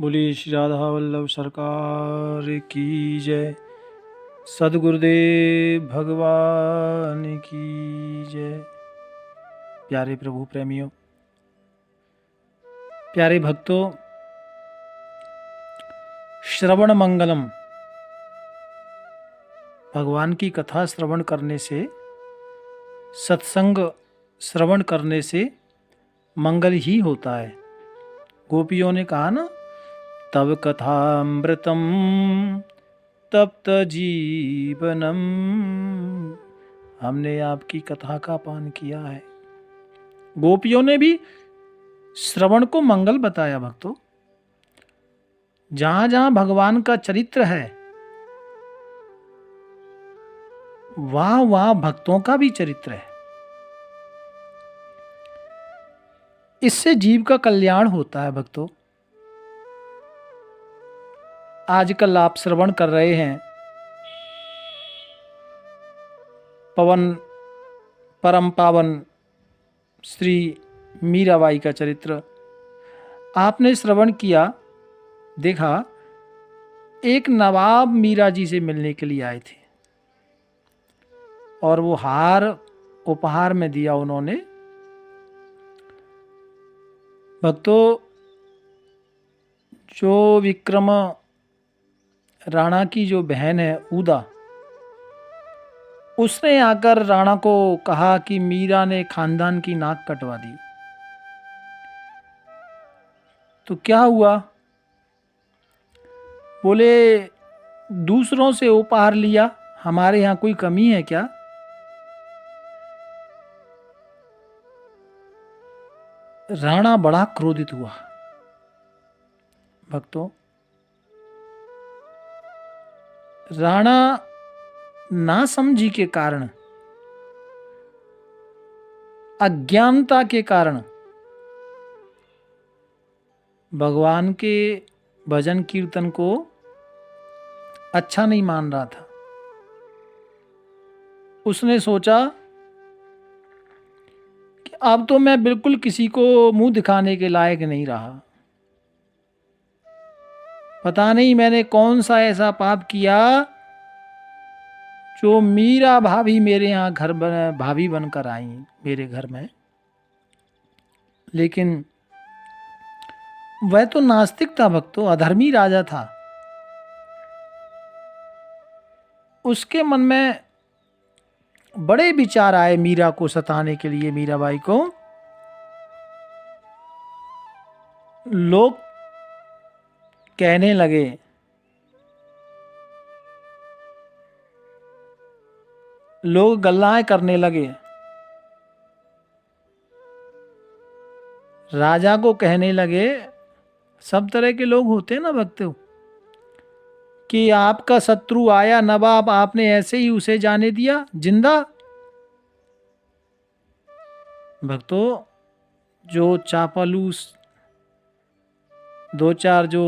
बोली श्री राधा वल्लभ सरकार की जय। सदगुरुदेव भगवान की जय। प्यारे प्रभु प्रेमियों, प्यारे भक्तों, श्रवण मंगलम, भगवान की कथा श्रवण करने से, सत्संग श्रवण करने से मंगल ही होता है। गोपियों ने कहा ना, तब कथामृतम तप्त जीवनम, हमने आपकी कथा का पान किया है। गोपियों ने भी श्रवण को मंगल बताया। भक्तों, जहां जहां भगवान का चरित्र है वहां वहां भक्तों का भी चरित्र है। इससे जीव का कल्याण होता है। भक्तों, आजकल आप श्रवण कर रहे हैं पवन परम पावन श्री मीराबाई का चरित्र। आपने श्रवण किया, देखा, एक नवाब मीरा जी से मिलने के लिए आए थे और वो हार उपहार में दिया उन्होंने। भक्तों, जो विक्रम राणा की जो बहन है उदा, उसने आकर राणा को कहा कि मीरा ने खानदान की नाक कटवा दी। तो क्या हुआ? बोले, दूसरों से उपहार लिया, हमारे यहां कोई कमी है क्या? राणा बड़ा क्रोधित हुआ। भक्तों, राणा नासमझी के कारण, अज्ञानता के कारण भगवान के भजन कीर्तन को अच्छा नहीं मान रहा था। उसने सोचा कि अब तो मैं बिल्कुल किसी को मुंह दिखाने के लायक नहीं रहा। पता नहीं मैंने कौन सा ऐसा पाप किया जो मीरा भाभी मेरे यहाँ घर भाभी बनकर आई मेरे घर में। लेकिन वह तो नास्तिक था भक्तों, अधर्मी राजा था। उसके मन में बड़े विचार आए मीरा को सताने के लिए, मीराबाई को। लोग कहने लगे, लोग गल्लाएं करने लगे, राजा को कहने लगे, सब तरह के लोग होते हैं ना भक्तों, कि आपका शत्रु आया नवाब, आपने ऐसे ही उसे जाने दिया जिंदा। भक्तों, जो चापलूस दो चार जो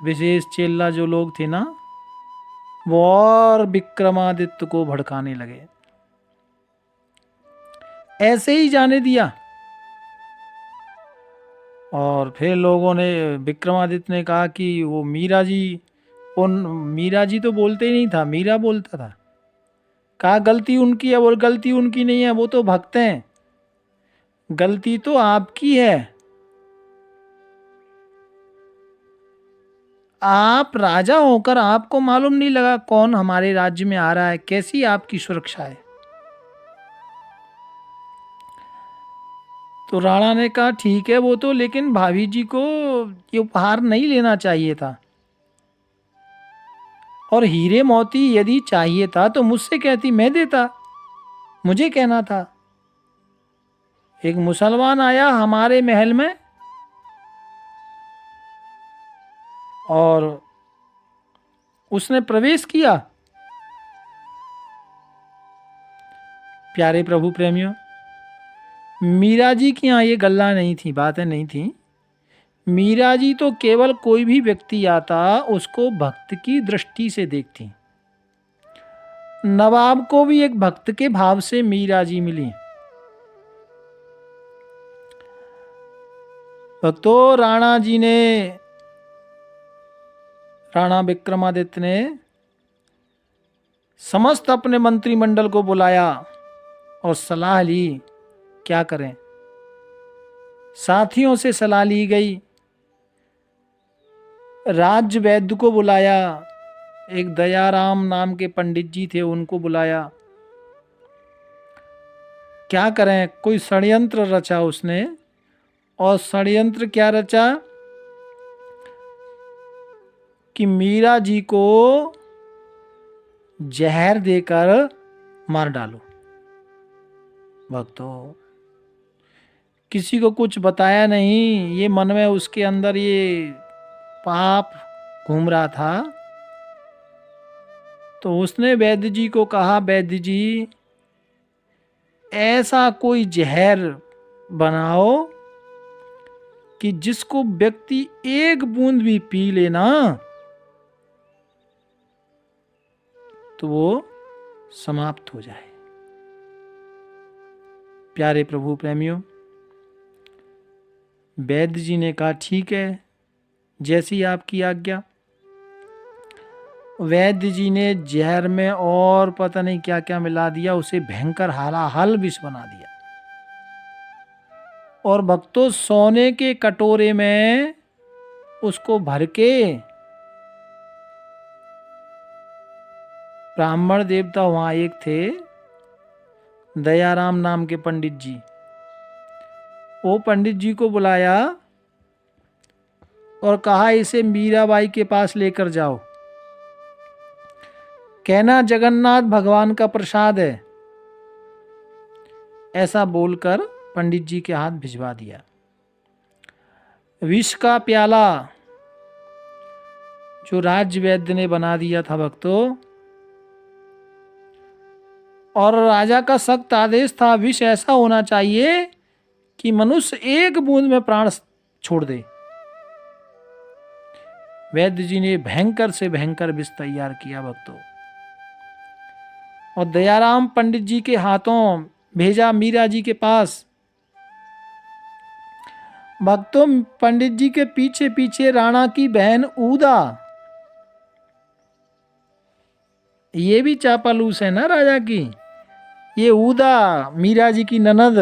विशेष चेल्ला जो लोग थे ना, वो और विक्रमादित्य को भड़काने लगे, ऐसे ही जाने दिया। और फिर लोगों ने, विक्रमादित्य ने कहा कि वो मीरा जी तो बोलते ही नहीं था, मीरा बोलता था। कहा गलती उनकी है, और गलती उनकी नहीं है, वो तो भक्त हैं, गलती तो आपकी है। आप राजा होकर आपको मालूम नहीं लगा कौन हमारे राज्य में आ रहा है, कैसी आपकी सुरक्षा है। तो राणा ने कहा ठीक है वो तो, लेकिन भाभी जी को ये उपहार नहीं लेना चाहिए था, और हीरे मोती यदि चाहिए था तो मुझसे कहती, मैं देता, मुझे कहना था। एक मुसलमान आया हमारे महल में और उसने प्रवेश किया। प्यारे प्रभु प्रेमियों, मीरा जी की यहाँ ये गल्ला नहीं थी, बातें नहीं थी। मीरा जी तो केवल कोई भी व्यक्ति आता उसको भक्त की दृष्टि से देखती। नवाब को भी एक भक्त के भाव से मीरा जी मिली। भक्तों, राणा जी ने राणा विक्रमादित्य ने समस्त अपने मंत्रिमंडल को बुलाया और सलाह ली क्या करें। साथियों से सलाह ली गई, राज्य वैद्य को बुलाया, एक दयाराम नाम के पंडित जी थे उनको बुलाया। क्या करें, कोई षड्यंत्र रचा उसने। और षड्यंत्र क्या रचा कि मीरा जी को जहर देकर मार डालो। भक्तों, किसी को कुछ बताया नहीं, ये मन में उसके अंदर ये पाप घूम रहा था। तो उसने वैद्य जी को कहा, वैद्य जी ऐसा कोई जहर बनाओ कि जिसको व्यक्ति एक बूंद भी पी लेना तो वो समाप्त हो जाए। प्यारे प्रभु प्रेमियों, वैद्य जी ने कहा ठीक है, जैसी आपकी आज्ञा। वैद्य जी ने जहर में और पता नहीं क्या क्या मिला दिया, उसे भयंकर हालाहल विष बना दिया। और भक्तों, सोने के कटोरे में उसको भर के ब्राह्मण देवता वहां एक थे, दयाराम नाम के पंडित जी, वो पंडित जी को बुलाया और कहा इसे मीराबाई के पास लेकर जाओ, कहना जगन्नाथ भगवान का प्रसाद है। ऐसा बोलकर पंडित जी के हाथ भिजवा दिया। विष का प्याला जो राज्य वैद्य ने बना दिया था भक्तों, और राजा का सख्त आदेश था विष ऐसा होना चाहिए कि मनुष्य एक बूंद में प्राण छोड़ दे। वैद्य जी ने भयंकर से भयंकर विष तैयार किया भक्तों, और दयाराम पंडित जी के हाथों भेजा मीरा जी के पास। भक्तों, पंडित जी के पीछे पीछे राणा की बहन ऊदा, ये भी चापालूस है ना राजा की, ये ऊदा मीरा जी की ननद,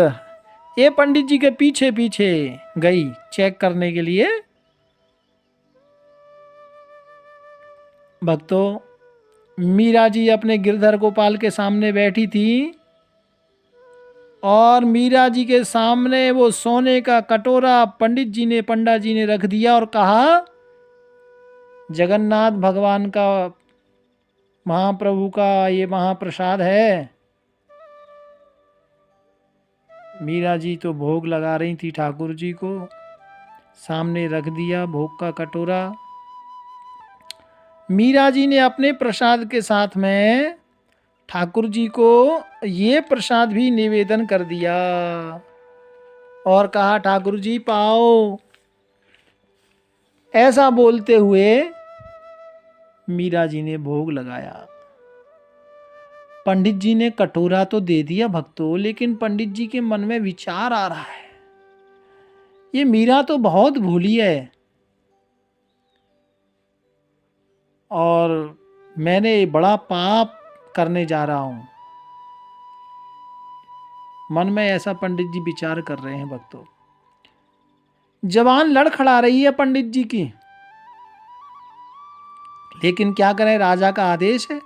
ये पंडित जी के पीछे पीछे गई चेक करने के लिए। भक्तों, मीरा जी अपने गिरधर गोपाल के सामने बैठी थी और मीरा जी के सामने वो सोने का कटोरा पंडा जी ने रख दिया और कहा जगन्नाथ भगवान का, महाप्रभु का ये महाप्रसाद है। मीरा जी तो भोग लगा रही थी ठाकुर जी को, सामने रख दिया भोग का कटोरा। मीरा जी ने अपने प्रसाद के साथ में ठाकुर जी को ये प्रसाद भी निवेदन कर दिया और कहा ठाकुर जी पाओ। ऐसा बोलते हुए मीरा जी ने भोग लगाया। पंडित जी ने कटोरा तो दे दिया भक्तों, लेकिन पंडित जी के मन में विचार आ रहा है, ये मीरा तो बहुत भोली है और मैंने बड़ा पाप करने जा रहा हूं। मन में ऐसा पंडित जी विचार कर रहे हैं भक्तों। जवान लड़खड़ा रही है पंडित जी की, लेकिन क्या करें, राजा का आदेश है।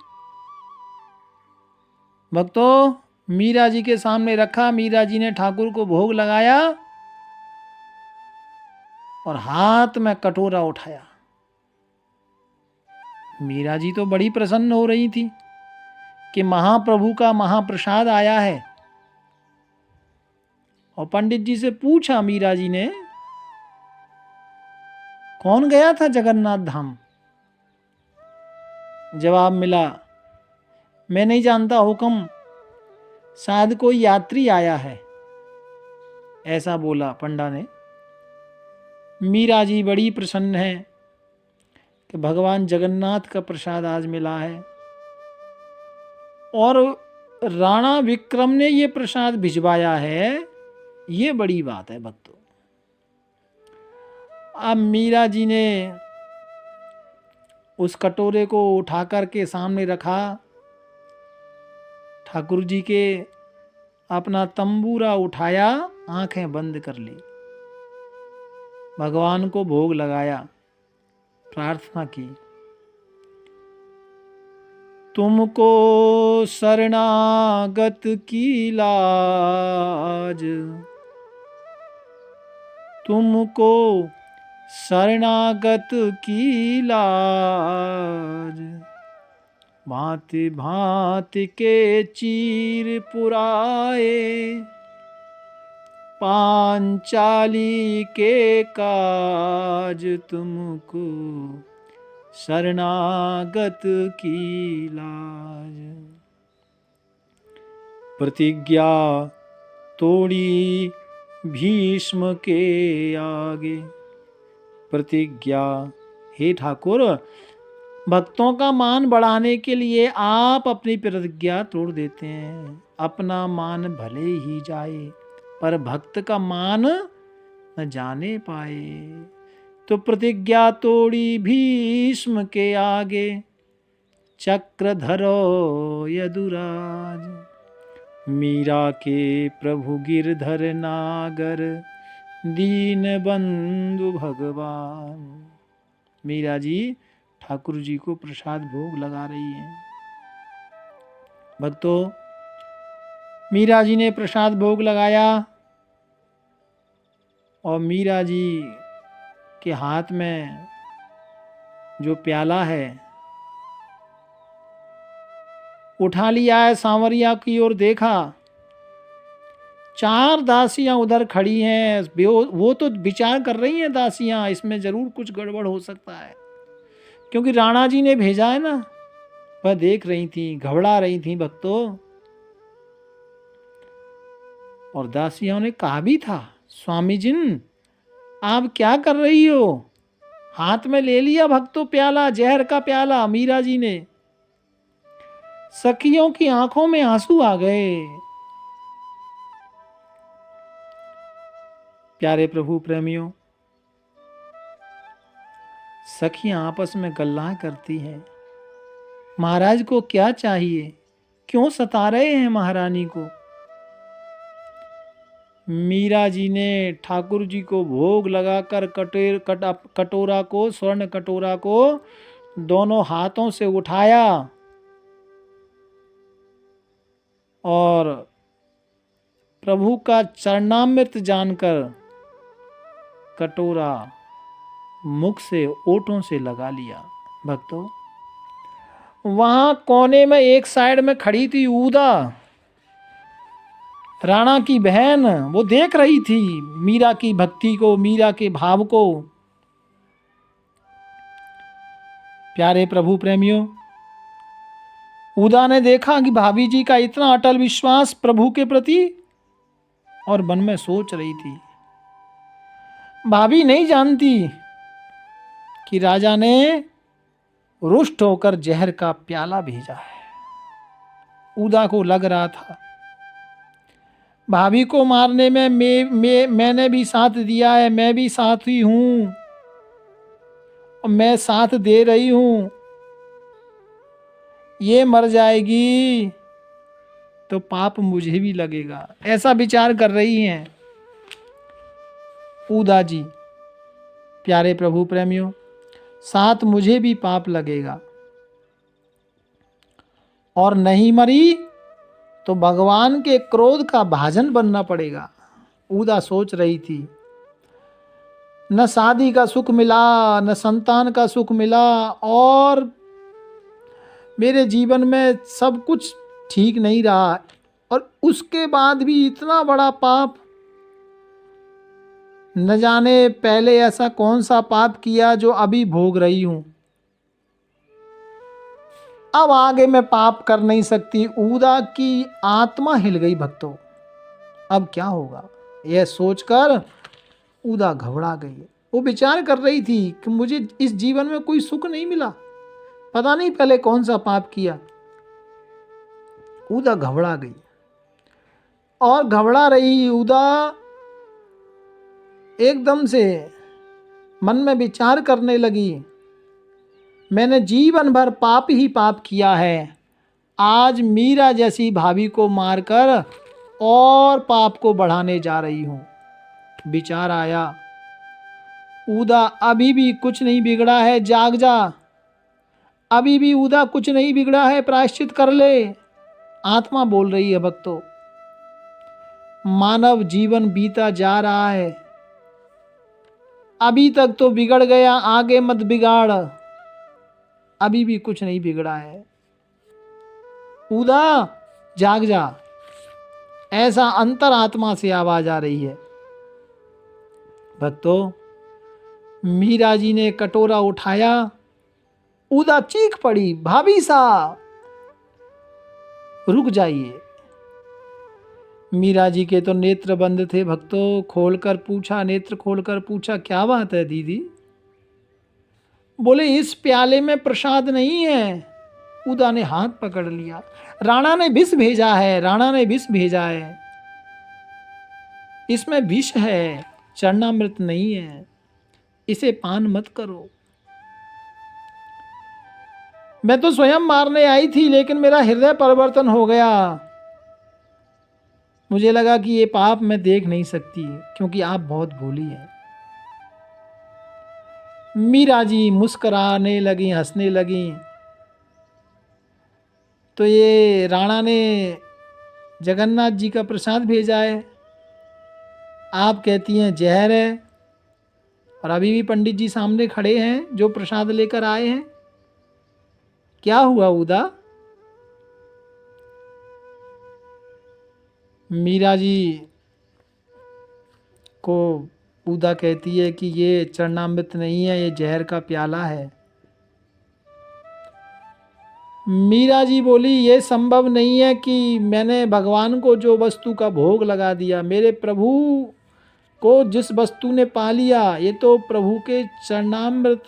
भक्तों, मीरा जी के सामने रखा, मीरा जी ने ठाकुर को भोग लगाया और हाथ में कटोरा उठाया। मीरा जी तो बड़ी प्रसन्न हो रही थी कि महाप्रभु का महाप्रसाद आया है। और पंडित जी से पूछा मीरा जी ने, कौन गया था जगन्नाथ धाम? जवाब मिला, मैं नहीं जानता हुक्म, शायद कोई यात्री आया है, ऐसा बोला पंडा ने। मीरा जी बड़ी प्रसन्न है कि भगवान जगन्नाथ का प्रसाद आज मिला है और राणा विक्रम ने ये प्रसाद भिजवाया है, ये बड़ी बात है भक्तों। अब मीरा जी ने उस कटोरे को उठा कर के सामने रखा, ठाकुर जी के अपना तंबूरा उठाया, आंखें बंद कर ली, भगवान को भोग लगाया, प्रार्थना की, तुमको शरणागत की लाज, तुमको शरणागत की लाज, भांति भांति के चीर पुराए, पांचाली के काज, तुमको शरणागत की लाज। प्रतिज्ञा तोड़ी भीष्म के आगे, प्रतिज्ञा, हे ठाकुर, भक्तों का मान बढ़ाने के लिए आप अपनी प्रतिज्ञा तोड़ देते हैं। अपना मान भले ही जाए, पर भक्त का मान न जाने पाए। तो प्रतिज्ञा तोड़ी भीष्म के आगे, चक्र धरो यदुराज, मीरा के प्रभु गिरधर नागर, दीन बंधु भगवान। मीरा जी ठाकुर जी को प्रसाद भोग लगा रही हैं। भक्तों, मीरा जी ने प्रसाद भोग लगाया और मीरा जी के हाथ में जो प्याला है उठा लिया है, सांवरिया की ओर देखा, 4 दासियां उधर खड़ी हैं। वो तो विचार कर रही हैं दासियां, इसमें जरूर कुछ गड़बड़ हो सकता है, क्योंकि राणा जी ने भेजा है ना। वह देख रही थी, घबरा रही थी भक्तों। और दासियों ने कहा भी था, स्वामी जिन आप क्या कर रही हो? हाथ में ले लिया भक्तों प्याला, जहर का प्याला मीरा जी ने। सखियों की आंखों में आंसू आ गए। प्यारे प्रभु प्रेमियों, सखियां आपस में गल्ला करती हैं, महाराज को क्या चाहिए, क्यों सता रहे हैं महारानी को? मीरा जी ने ठाकुर जी को भोग लगाकर कटोरा को, स्वर्ण कटोरा को दोनों हाथों से उठाया और प्रभु का चरणामृत जानकर कटोरा मुख से, ओठों से लगा लिया। भक्तों, वहां कोने में एक साइड में खड़ी थी ऊदा, राणा की बहन। वो देख रही थी मीरा की भक्ति को, मीरा के भाव को। प्यारे प्रभु प्रेमियों, ऊदा ने देखा कि भाभी जी का इतना अटल विश्वास प्रभु के प्रति, और मन में सोच रही थी, भाभी नहीं जानती कि राजा ने रुष्ट होकर जहर का प्याला भेजा है। ऊदा को लग रहा था भाभी को मारने में मैंने भी साथ दिया है, मैं भी साथी हूं और मैं साथ दे रही हूं। ये मर जाएगी तो पाप मुझे भी लगेगा, ऐसा विचार कर रही हैं ऊदा जी। प्यारे प्रभु प्रेमियों, साथ मुझे भी पाप लगेगा, और नहीं मरी तो भगवान के क्रोध का भाजन बनना पड़ेगा। ऊदा सोच रही थी, न शादी का सुख मिला, न संतान का सुख मिला, और मेरे जीवन में सब कुछ ठीक नहीं रहा, और उसके बाद भी इतना बड़ा पाप। न जाने पहले ऐसा कौन सा पाप किया जो अभी भोग रही हूं। अब आगे मैं पाप कर नहीं सकती। ऊदा की आत्मा हिल गई भक्तों, अब क्या होगा यह सोचकर ऊदा घबरा गई। वो विचार कर रही थी कि मुझे इस जीवन में कोई सुख नहीं मिला, पता नहीं पहले कौन सा पाप किया। ऊदा घबरा गई, और घबरा रही ऊदा एकदम से मन में विचार करने लगी, मैंने जीवन भर पाप ही पाप किया है। आज मीरा जैसी भाभी को मारकर और पाप को बढ़ाने जा रही हूं। विचार आया, उदा अभी भी कुछ नहीं बिगड़ा है, जाग जा। अभी भी उदा कुछ नहीं बिगड़ा है, प्रायश्चित कर ले। आत्मा बोल रही है, भक्तों, मानव जीवन बीता जा रहा है, अभी तक तो बिगड़ गया, आगे मत बिगाड़। अभी भी कुछ नहीं बिगड़ा है, उदा जाग जा। ऐसा अंतर आत्मा से आवाज आ रही है। भक्तों, मीरा जी ने कटोरा उठाया, उदा चीख पड़ी, भाभी साहब रुक जाइए। मीरा जी के तो नेत्र बंद थे। भक्तों, खोलकर पूछा, नेत्र खोलकर पूछा, क्या बात है दीदी? बोले, इस प्याले में प्रसाद नहीं है। उदा ने हाथ पकड़ लिया, राणा ने विष भेजा है, राणा ने विष भेजा है, इसमें विष है, चरणामृत नहीं है, इसे पान मत करो। मैं तो स्वयं मारने आई थी, लेकिन मेरा हृदय परिवर्तन हो गया। मुझे लगा कि ये पाप मैं देख नहीं सकती, क्योंकि आप बहुत भोली हैं। मीरा जी मुस्कुराने लगी, हंसने लगी। तो ये राणा ने जगन्नाथ जी का प्रसाद भेजा है, आप कहती हैं जहर है, और अभी भी पंडित जी सामने खड़े हैं जो प्रसाद लेकर आए हैं। क्या हुआ उदा? मीरा जी को उदा कहती है कि ये चरणामृत नहीं है, ये जहर का प्याला है। मीरा जी बोली, ये संभव नहीं है कि मैंने भगवान को जो वस्तु का भोग लगा दिया, मेरे प्रभु को जिस वस्तु ने पा लिया, ये तो प्रभु के चरणामृत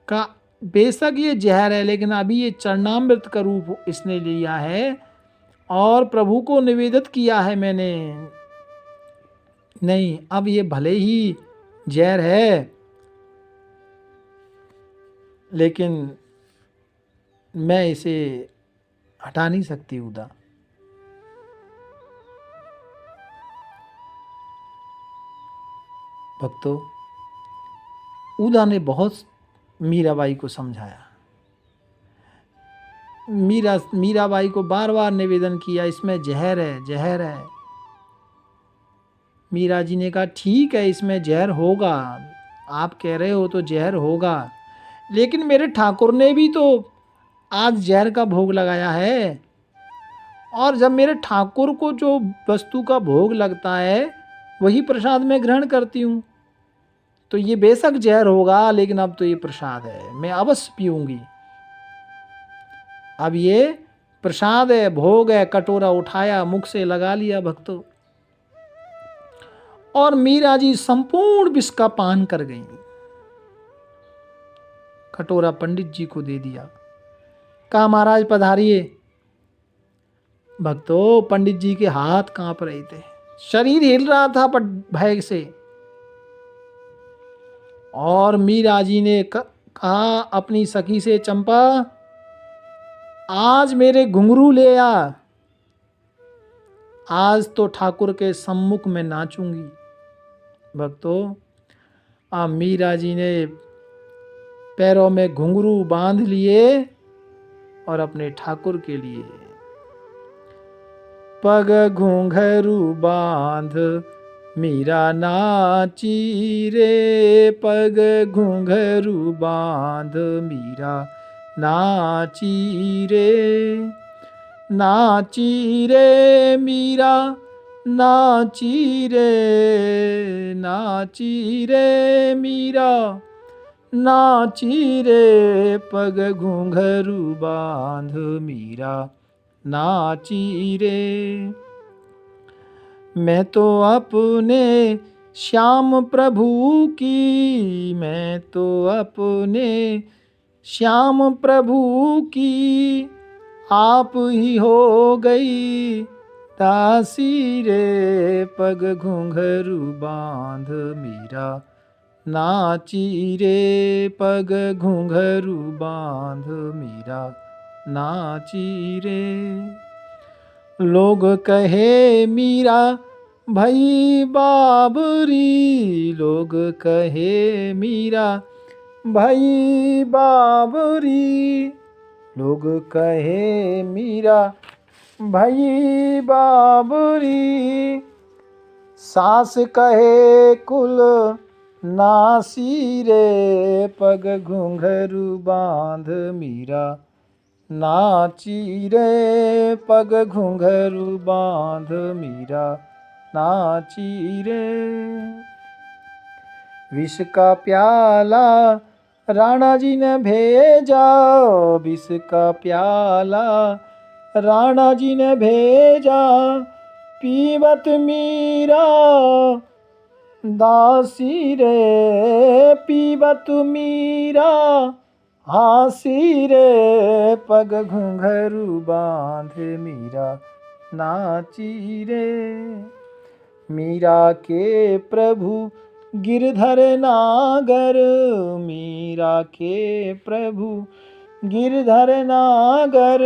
का, बेशक ये जहर है, लेकिन अभी ये चरणामृत का रूप इसने लिया है और प्रभु को निवेदित किया है मैंने। नहीं, अब ये भले ही जहर है, लेकिन मैं इसे हटा नहीं सकती उदा। भक्तों, उदा ने बहुत मीराबाई को समझाया। मीराबाई को बार बार निवेदन किया, इसमें जहर है, जहर है। मीरा जी ने कहा, ठीक है, इसमें जहर होगा, आप कह रहे हो तो जहर होगा, लेकिन मेरे ठाकुर ने भी तो आज जहर का भोग लगाया है, और जब मेरे ठाकुर को जो वस्तु का भोग लगता है वही प्रसाद मैं ग्रहण करती हूँ, तो ये बेशक जहर होगा, लेकिन अब तो ये प्रसाद है, मैं अवश्य पीऊंगी। अब ये प्रसाद है, भोग है। कटोरा उठाया, मुख से लगा लिया भक्तों, और मीरा जी संपूर्ण विष का पान कर गई। कटोरा पंडित जी को दे दिया, कहा, महाराज पधारिए। भक्तों, पंडित जी के हाथ कांप रहे थे, शरीर हिल रहा था भय से। और मीरा जी ने कहा अपनी सखी से, चंपा आज मेरे घुंघरू ले आ, आज तो ठाकुर के सम्मुख में नाचूंगी। भक्तों, मीरा जी ने पैरों में घुंघरू बांध लिए और अपने ठाकुर के लिए, पग घुंघरू बांध मीरा नाची रे, पग घुंघरू बांध मीरा नाची रे, नाची रे मीरा, नाची रे, नाची रे मीरा, नाची रे, पग घुंघरू बांध मीरा नाची रे। मैं तो अपने श्याम प्रभु की, मैं तो अपने श्याम प्रभु की, आप ही हो गई दासी रे, पग घुंघरू बांध मीरा नाची रे पग घुंघरू बांध मीरा नाची रे। लोग कहे मीरा भई बाबरी, लोग कहे मीरा भई बाबरी, लोग कहे मीरा भई बाबरी। सास कहे कुल नासी रे पग घुंघरू बांध मीरा नाची रे पग घुंघरू बांध मीरा नाची रे। विष का प्याला राणा जी ने भेजा, विष का प्याला राणा जी ने भेजा, पीवत मीरा दासी रे, पीवत मीरा हासी रे पग घुंघरू बांध मीरा नाची रे। मीरा के प्रभु गिरधर नागर, मीरा के प्रभु गिरधर नागर,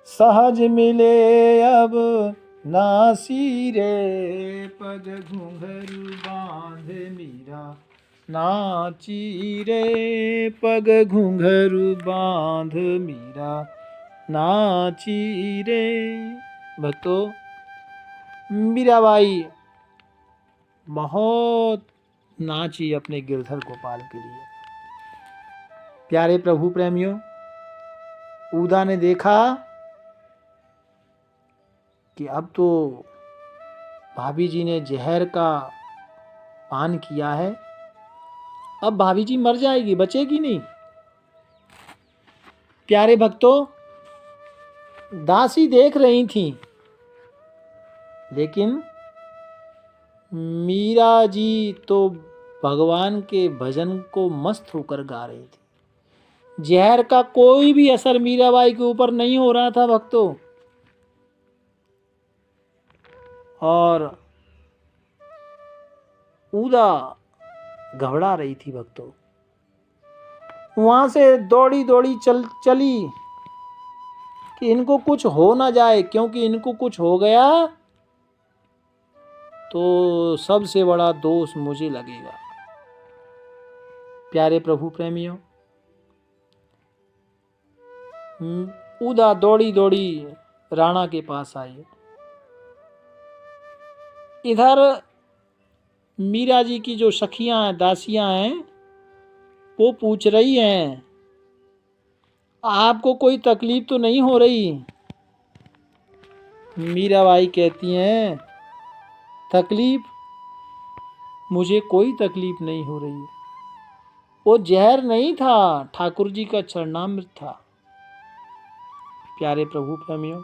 सहज मिले अब नासी रे पग घुंघरू बांध मीरा नाची रे पग घुंघरू बांध मीरा नाची रे। भक्तों, मीराबाई बहुत नाची अपने गिरधर गोपाल के लिए। प्यारे प्रभु प्रेमियों, उदा ने देखा कि अब तो भाभी जी ने जहर का पान किया है, अब भाभी जी मर जाएगी, बचेगी नहीं। प्यारे भक्तों, दासी देख रही थी, लेकिन मीरा जी तो भगवान के भजन को मस्त होकर गा रही थी। जहर का कोई भी असर मीराबाई के ऊपर नहीं हो रहा था भक्तों, और उदा घबरा रही थी भक्तों। वहां से दौड़ी दौड़ी चली कि इनको कुछ हो ना जाए, क्योंकि इनको कुछ हो गया तो सबसे बड़ा दोष मुझे लगेगा। प्यारे प्रभु प्रेमियों, उदा दौड़ी दौड़ी राणा के पास आई। इधर मीरा जी की जो सखियां हैं, दासियां हैं, वो पूछ रही हैं, आपको कोई तकलीफ तो नहीं हो रही? मीराबाई कहती हैं, तकलीफ? मुझे कोई तकलीफ नहीं हो रही। वो जहर नहीं था, ठाकुर जी का चरणामृत था। प्यारे प्रभु प्रेमियों,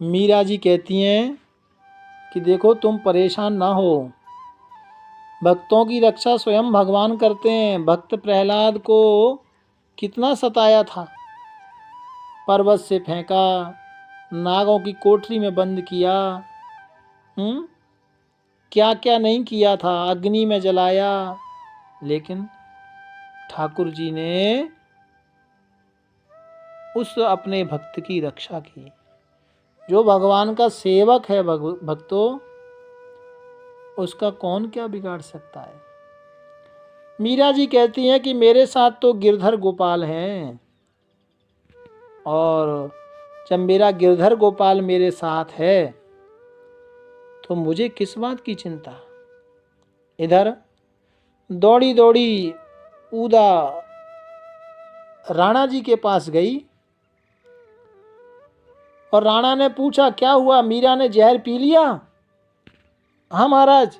मीरा जी कहती हैं कि देखो, तुम परेशान ना हो, भक्तों की रक्षा स्वयं भगवान करते हैं। भक्त प्रहलाद को कितना सताया था, पर्वत से फेंका, नागों की कोठरी में बंद किया, क्या क्या नहीं किया था, अग्नि में जलाया, लेकिन ठाकुर जी ने उस अपने भक्त की रक्षा की। जो भगवान का सेवक है भक्तों, उसका कौन क्या बिगाड़ सकता है। मीरा जी कहती हैं कि मेरे साथ तो गिरधर गोपाल हैं, और जब मेरा गिरधर गोपाल मेरे साथ है तो मुझे किस बात की चिंता। इधर दौड़ी दौड़ी उदा राणा जी के पास गई, और राणा ने पूछा, क्या हुआ, मीरा ने जहर पी लिया? हाँ महाराज।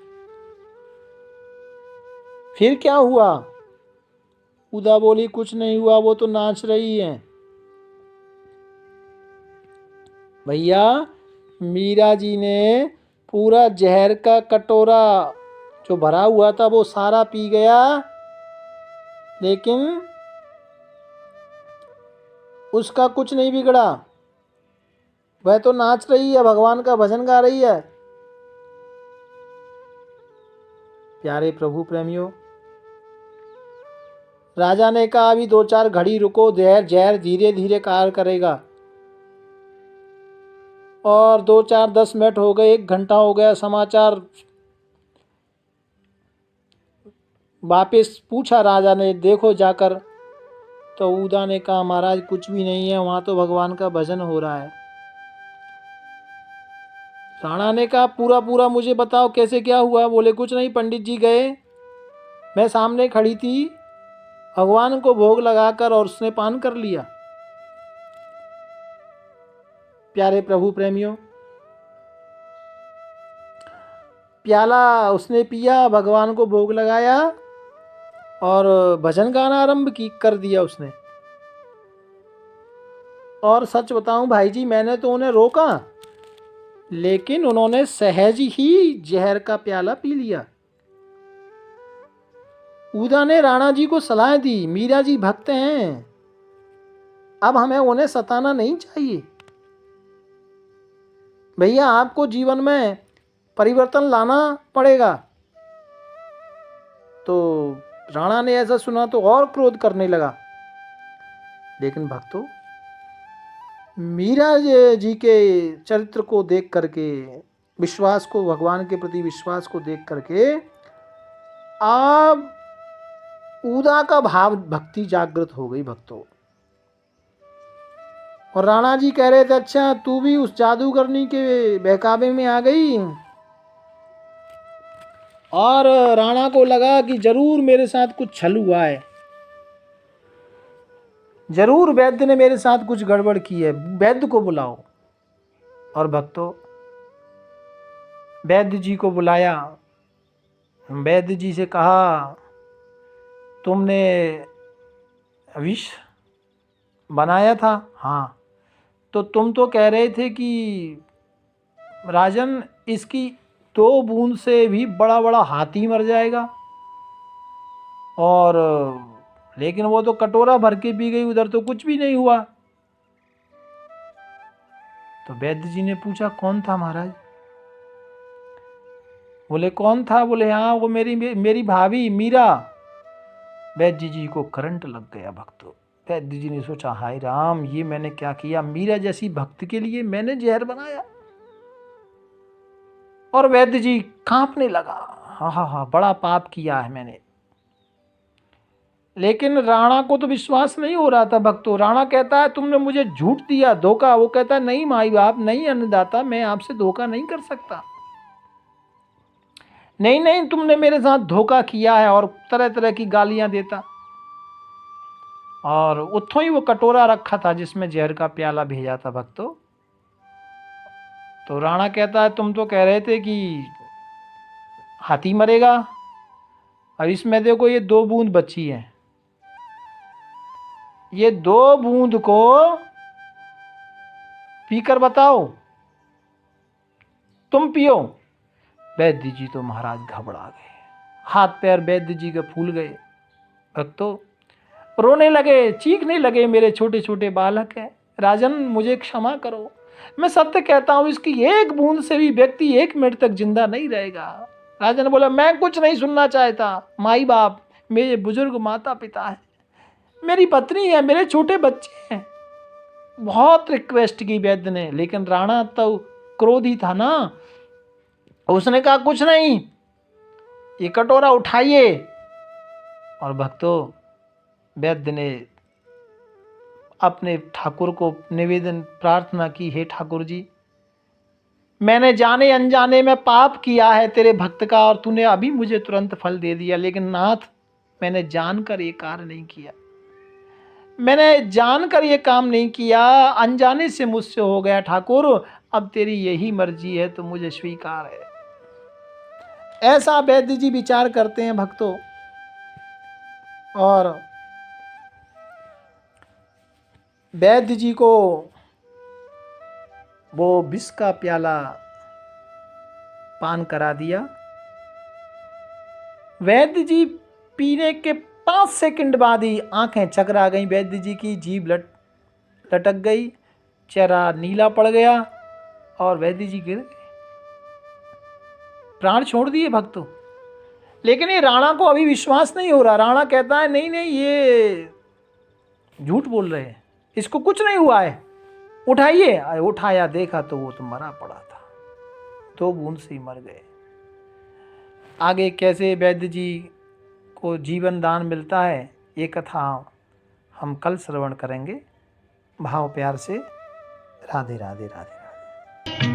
फिर क्या हुआ? उदा बोली, कुछ नहीं हुआ, वो तो नाच रही है। भैया, मीरा जी ने पूरा जहर का कटोरा जो भरा हुआ था वो सारा पी गया, लेकिन उसका कुछ नहीं बिगड़ा। वह तो नाच रही है, भगवान का भजन गा रही है। प्यारे प्रभु प्रेमियों, राजा ने कहा अभी 2-4 घड़ी रुको, जहर जहर धीरे धीरे कार्य करेगा। और 2-4-10 मिनट हो गए, 1 घंटा हो गया, समाचार वापिस पूछा राजा ने, देखो जाकर। तो ऊदा ने कहा महाराज कुछ भी नहीं है, वहां तो भगवान का भजन हो रहा है। राणा ने कहा पूरा पूरा मुझे बताओ कैसे क्या हुआ। बोले कुछ नहीं, पंडित जी गए, मैं सामने खड़ी थी, भगवान को भोग लगाकर और उसने पान कर लिया। प्यारे प्रभु प्रेमियों, प्याला उसने पिया, भगवान को भोग लगाया और भजन गाना आरंभ कर दिया उसने। और सच बताऊं भाई जी, मैंने तो उन्हें रोका, लेकिन उन्होंने सहज ही जहर का प्याला पी लिया। ऊदा ने राणा जी को सलाह दी, मीरा जी भक्त हैं, अब हमें उन्हें सताना नहीं चाहिए। भैया आपको जीवन में परिवर्तन लाना पड़ेगा। तो राणा ने ऐसा सुना तो और क्रोध करने लगा। लेकिन भक्तों, मीरा जी के चरित्र को देख करके, विश्वास को, भगवान के प्रति विश्वास को देख करके अब ऊदा का भाव भक्ति जागृत हो गई भक्तों। और राणा जी कह रहे थे अच्छा तू भी उस जादूगरनी के बहकावे में आ गई। और राणा को लगा कि जरूर मेरे साथ कुछ छल हुआ है, जरूर वैद्य ने मेरे साथ कुछ गड़बड़ की है, वैद्य को बुलाओ। और भक्तों, वैद्य जी को बुलाया। वैद्य जी से कहा तुमने विष बनाया था? हाँ। तो तुम तो कह रहे थे कि राजन इसकी 2 बूंद से भी बड़ा बड़ा हाथी मर जाएगा, और लेकिन वो तो कटोरा भर के पी गई, उधर तो कुछ भी नहीं हुआ। तो वैद्य जी ने पूछा कौन था महाराज? बोले कौन था? बोले हाँ वो मेरी भाभी मीरा। वैद्य जी को करंट लग गया भक्तों। वैद्य जी ने सोचा हाय राम, ये मैंने क्या किया, मीरा जैसी भक्त के लिए मैंने जहर बनाया। और वैद्य जी कांपने लगा, हाँ बड़ा पाप किया है मैंने। लेकिन राणा को तो विश्वास नहीं हो रहा था भक्तों। राणा कहता है तुमने मुझे झूठ दिया, धोखा। वो कहता है नहीं माई बाप, नहीं अन्नदाता, मैं आपसे धोखा नहीं कर सकता। नहीं तुमने मेरे साथ धोखा किया है, और तरह तरह की गालियां देता। और उतो ही वो कटोरा रखा था जिसमें जहर का प्याला भेजा था भक्तों। तो राणा कहता है तुम तो कह रहे थे कि हाथी मरेगा, और इसमें देखो ये 2 बूंद बची है, ये 2 बूंद को पीकर बताओ, तुम पियो। वैद्य जी तो महाराज घबरा गए, हाथ पैर वैद्य जी के फूल गए भक्तों, रोने लगे, चीखने लगे, मेरे छोटे छोटे बालक हैं, राजन मुझे क्षमा करो, मैं सत्य कहता हूं इसकी 1 बूंद से भी व्यक्ति 1 मिनट तक जिंदा नहीं रहेगा। राजन बोला मैं कुछ नहीं सुनना चाहता, माई बाप, मेरे बुजुर्ग माता पिता है, मेरी पत्नी है, मेरे छोटे बच्चे हैं। बहुत रिक्वेस्ट की वैद्य ने, लेकिन राणा तो क्रोधी था ना, उसने कहा कुछ नहीं, ये कटोरा उठाइए। और भक्तों, वैद्य ने अपने ठाकुर को निवेदन प्रार्थना की, हे ठाकुर जी, मैंने जाने अनजाने में पाप किया है तेरे भक्त का, और तूने अभी मुझे तुरंत फल दे दिया, लेकिन नाथ मैंने जानकर ये कार्य नहीं किया, मैंने जानकर ये काम नहीं किया, अनजाने से मुझसे हो गया ठाकुर, अब तेरी यही मर्जी है तो मुझे स्वीकार है। ऐसा वैद्य जी विचार करते हैं भक्तों। और वैद्य जी को वो विष का प्याला पान करा दिया। वैद्य जी पीने के 5 सेकंड बाद ही आंखें चकरा गई, वैद्य जी की जीभ लटक गई, चेहरा नीला पड़ गया, और वैद्य जी गिर गए, प्राण छोड़ दिए भक्तों। लेकिन ये राणा को अभी विश्वास नहीं हो रहा। राणा कहता है नहीं नहीं, ये झूठ बोल रहे हैं, इसको कुछ नहीं हुआ है, उठाइए। उठाया, देखा तो वो तो मरा पड़ा था, 2 बूंद से ही मर गए। आगे कैसे वैद्य जी को जीवन दान मिलता है, ये कथा हम कल श्रवण करेंगे। भाव प्यार से राधे राधे राधे राधे।